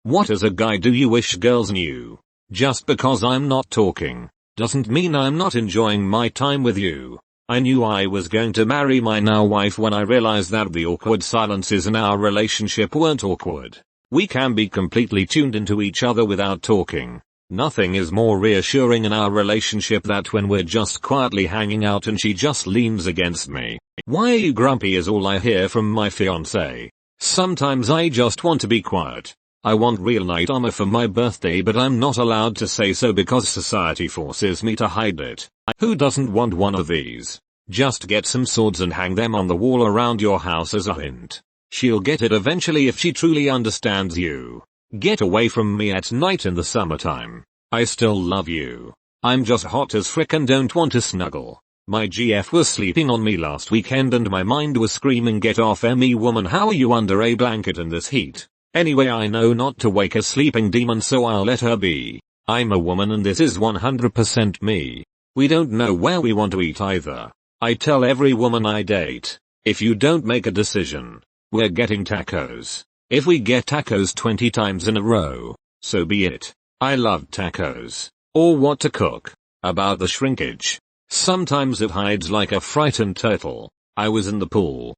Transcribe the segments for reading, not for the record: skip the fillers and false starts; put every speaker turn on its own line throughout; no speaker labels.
What as a guy do you wish girls knew? Just because I'm not talking doesn't mean I'm not enjoying my time with you. I knew I was going to marry my now wife when I realized that the awkward silences in our relationship weren't awkward. We can be completely tuned into each other without talking. Nothing is more reassuring in our relationship than when we're just quietly hanging out and she just leans against me. Why are you grumpy is all I hear from my fiance. Sometimes I just want to be quiet. I want real night armor for my birthday, but I'm not allowed to say so because society forces me to hide it. Who doesn't want one of these? Just get some swords and hang them on the wall around your house as a hint. She'll get it eventually if she truly understands you. Get away from me at night in the summertime. I still love you. I'm just hot as frick and don't want to snuggle. My GF was sleeping on me last weekend and my mind was screaming, get off me woman, how are you under a blanket in this heat? Anyway, I know not to wake a sleeping demon, so I'll let her be. I'm a woman and this is 100% me. We don't know where we want to eat either. I tell every woman I date, if you don't make a decision, we're getting tacos. If we get tacos 20 times in a row, so be it. I love tacos. Or what to cook. About the shrinkage. Sometimes it hides like a frightened turtle. I was in the pool.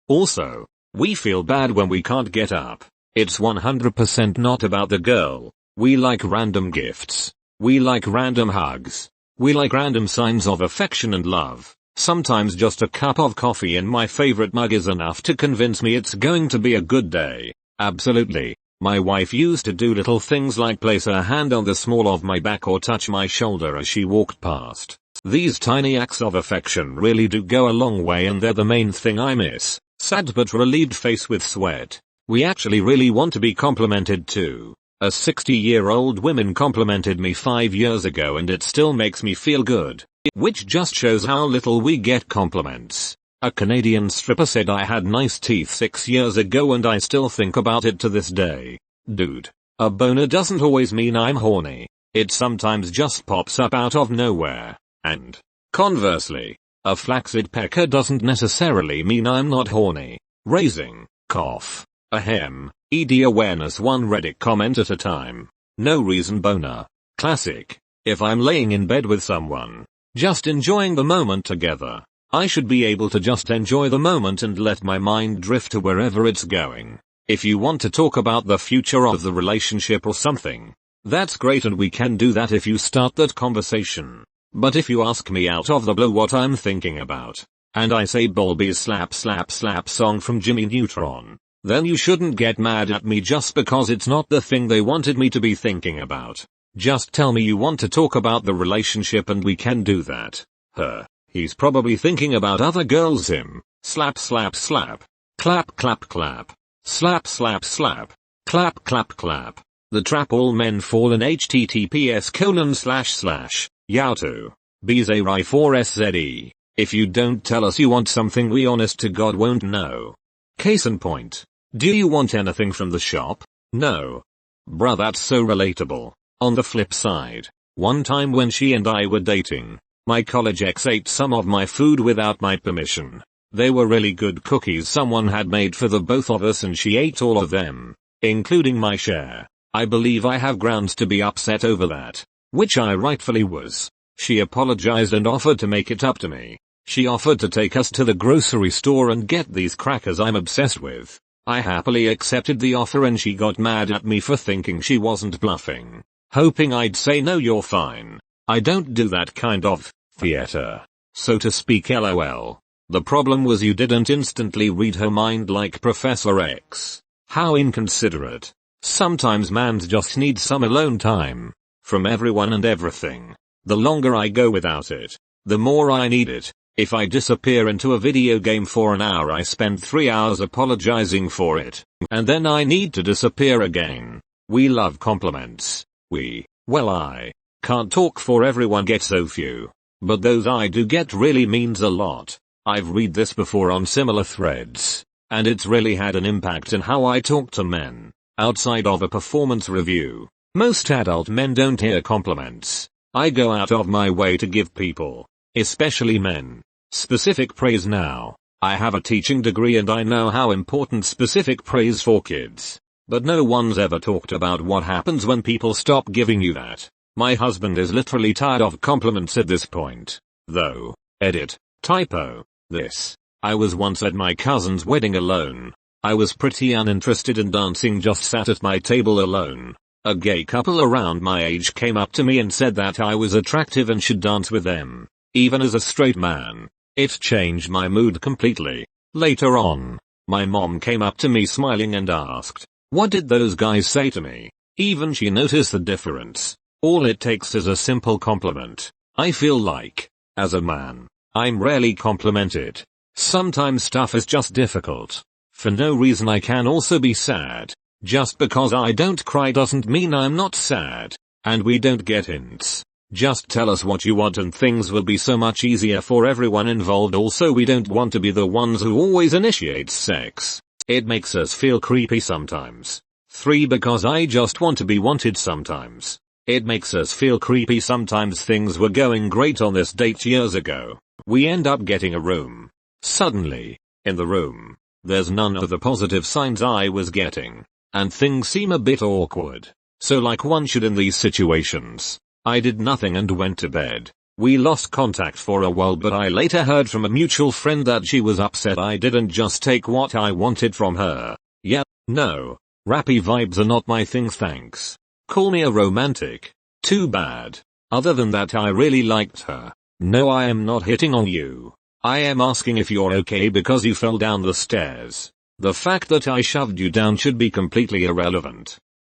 Also, we feel bad when we can't get up. It's 100% not about the girl. We like random gifts. We like random hugs. We like random signs of affection and love. Sometimes just a cup of coffee in my favorite mug is enough to convince me it's going to be a good day. Absolutely. My wife used to do little things like place her hand on the small of my back or touch my shoulder as she walked past. These tiny acts of affection really do go a long way and they're the main thing I miss. Sad but relieved face with sweat. We actually really want to be complimented too. A 60-year-old woman complimented me 5 years ago and it still makes me feel good. Which just shows how little we get compliments. A Canadian stripper said I had nice teeth 6 years ago and I still think about it to this day. Dude, a boner doesn't always mean I'm horny. It sometimes just pops up out of nowhere. And conversely, a flaccid pecker doesn't necessarily mean I'm not horny. Raising, cough, ahem, ed awareness, one Reddit comment at a time. No reason boner. Classic. If I'm laying in bed with someone, just enjoying the moment together, I should be able to just enjoy the moment and let my mind drift to wherever it's going. If you want to talk about the future of the relationship or something, that's great and we can do that if you start that conversation. But if you ask me out of the blue what I'm thinking about, and I say Bolby's slap slap slap song from Jimmy Neutron, then you shouldn't get mad at me just because it's not the thing they wanted me to be thinking about. Just tell me you want to talk about the relationship and we can do that. He's probably thinking about other girls. Him. Slap slap slap. Clap clap clap. Slap slap slap. Clap clap clap. The trap all men fall in https:// Yauto. Bizarre 4SZE. If you don't tell us you want something, we honest to God won't know. Case in point. Do you want anything from the shop? No. Bruh, that's so relatable. On the flip side, one time when she and I were dating, my college ex ate some of my food without my permission. They were really good cookies someone had made for the both of us and she ate all of them, including my share. I believe I have grounds to be upset over that. Which I rightfully was. She apologized and offered to make it up to me. She offered to take us to the grocery store and get these crackers I'm obsessed with. I happily accepted the offer and she got mad at me for thinking she wasn't bluffing, hoping I'd say no, you're fine. I don't do that kind of theater, so to speak. LOL. The problem was you didn't instantly read her mind like Professor X. How inconsiderate. Sometimes mans just need some alone time. From everyone and everything. The longer I go without it, the more I need it. If I disappear into a video game for an hour, I spend 3 hours apologizing for it. And then I need to disappear again. We love compliments. I can't talk for everyone, get so few. But those I do get really means a lot. I've read this before on similar threads. And it's really had an impact in how I talk to men. Outside of a performance review, most adult men don't hear compliments. I go out of my way to give people, especially men, specific praise. Now, I have a teaching degree and I know how important specific praise for kids, But no one's ever talked about what happens when people stop giving you that. My husband is literally tired of compliments at this point. Though. Edit. Typo. This. I was once at my cousin's wedding alone. I was pretty uninterested in dancing, just sat at my table alone. A gay couple around my age came up to me and said that I was attractive and should dance with them. Even as a straight man. It changed my mood completely. Later on, my mom came up to me smiling and asked, "What did those guys say to me?" Even she noticed the difference. All it takes is a simple compliment. I feel like, as a man, I'm rarely complimented. Sometimes stuff is just difficult. For no reason. I can also be sad. Just because I don't cry doesn't mean I'm not sad. And we don't get hints. Just tell us what you want and things will be so much easier for everyone involved. Also, we don't want to be the ones who always initiate sex. It makes us feel creepy sometimes. 3. Because I just want to be wanted sometimes. It makes us feel creepy sometimes. Things were going great on this date years ago. We end up getting a room. Suddenly, in the room, there's none of the positive signs I was getting. And things seem a bit awkward. So like one should in these situations. I did nothing and went to bed. We lost contact for a while, but I later heard from a mutual friend that she was upset I didn't just take what I wanted from her. Yeah, no. Rappy vibes are not my thing, thanks. Call me a romantic. Too bad. Other than that, I really liked her. No, I am not hitting on you. I am asking if you're okay because you fell down the stairs. The fact that I shoved you down should be completely irrelevant.